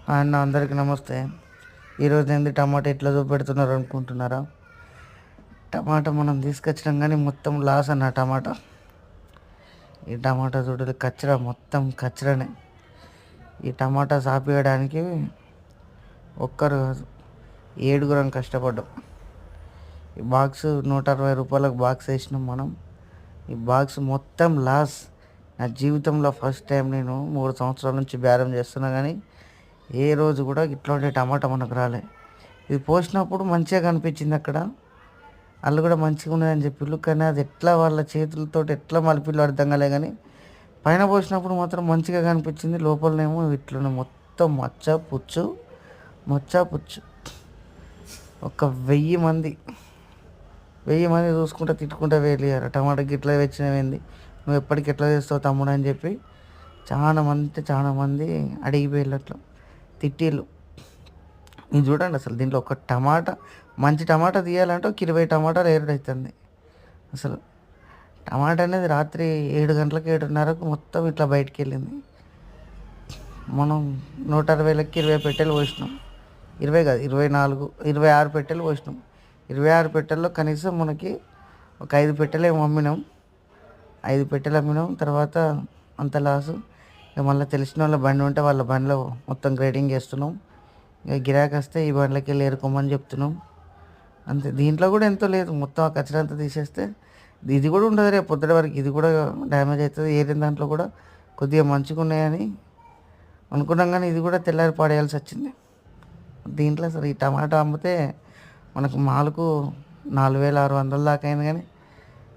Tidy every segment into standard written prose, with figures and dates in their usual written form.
అన్న అందరికీ నమస్తే. ఈరోజు ఏంది టమాటా ఎట్లా చూపెడుతున్నారు అనుకుంటున్నారా? టమాటా మనం తీసుకొచ్చినాం కానీ మొత్తం లాస్ అన్న టమాటా. ఈ టమాటా చూడదు కచ్చరా, మొత్తం కచ్చరనే. ఈ టమాటా సాపేయడానికి ఒక్కరు కాదు, 7గురం కష్టపడ్డాం. ఈ బాక్స్ 160 రూపాయలకు బాక్స్ వేసినాం మనం. ఈ బాక్స్ మొత్తం లాస్. నా జీవితంలో ఫస్ట్ టైం. నేను 3 సంవత్సరాల నుంచి బేరం చేస్తున్నా కానీ ఏ రోజు కూడా ఇట్లాంటి టమాటా మనకు రాలే. ఇది పోసినప్పుడు మంచిగా కనిపించింది అక్కడ, వాళ్ళు కూడా మంచిగా ఉన్నదని చెప్పిళ్ళు. కానీ అది ఎట్లా వాళ్ళ చేతులతో ఎట్లా మలిపిల్లో అర్థం కాలే. కానీ పైన పోసినప్పుడు మాత్రం మంచిగా కనిపించింది. లోపలనేమో ఇట్లనే మొత్తం మచ్చ పుచ్చు. ఒక 1000 మంది చూసుకుంటా తిట్టుకుంటా వెళ్ళారు, టమాటా గిట్లా వచ్చినవేంది, నువ్వు ఎప్పటికి ఎట్లా చేస్తావు తమ్ముడు అని చెప్పి చాలా మంది అడిగిపోయారు. అట్లా తిట్టిళ్ళు. ఇది చూడండి, అసలు దీంట్లో ఒక టమాటా, మంచి టమాటా తీయాలంటే ఒక 20 టమాటాలు ఏరుడవుతుంది. అసలు టమాటా అనేది రాత్రి 7 గంటలకు 7:30కు మొత్తం ఇట్లా బయటికి వెళ్ళింది. మనం 160లకి 20 పెట్టెలు పోసినాం. 20 కాదు, 24, 26 పెట్టెలు పోసినాం. 26 పెట్టెల్లో కనీసం మనకి ఒక 5 పెట్టెలు ఏమో అమ్మినాం. 5 పెట్టెలు అమ్మినాం. తర్వాత అంత లాసు. ఇక మళ్ళీ తెలిసిన వాళ్ళ బండి ఉంటే వాళ్ళ బండిలో మొత్తం గ్రేడింగ్ చేస్తున్నాం. ఇక గిరాకీ వస్తే ఈ బండ్లకి వెళ్ళి ఏరుకోమని చెప్తున్నాం. అంతే. దీంట్లో కూడా ఎంతో లేదు, మొత్తం ఆ కచరా అంతా తీసేస్తే ఇది కూడా ఉండదు రేపు పొద్దుట వరకు. ఇది కూడా డ్యామేజ్ అవుతుంది. ఏరిన దాంట్లో కూడా కొద్దిగా మంచిగా ఉన్నాయని అనుకున్నాం, కానీ ఇది కూడా తెల్లారి పడేయాల్సి వచ్చింది. దీంట్లో అసలు ఈ టమాటా అమ్మితే మనకు మాలకు 4600 దాకా అయింది, కానీ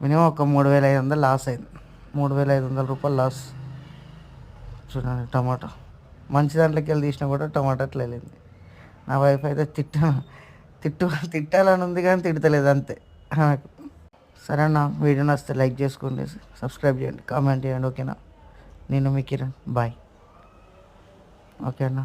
మినిమం ఒక 3500 లాస్ అయింది. 3500 రూపాయలు లాస్. చూడండి టమాటా మంచి దాంట్లోకి వెళ్ళి తీసినా కూడా టమాటా అట్లా వెళ్ళింది. నా వైఫ్ అయితే తిట్టాలని ఉంది కానీ తిడతలేదు, అంతే. సరే అన్న, వీడియో నచ్చితే లైక్ చేసుకోండి, సబ్స్క్రైబ్ చేయండి, కామెంట్ చేయండి. ఓకేనా? నేను మీ కిరణ్. బాయ్. ఓకే అన్న.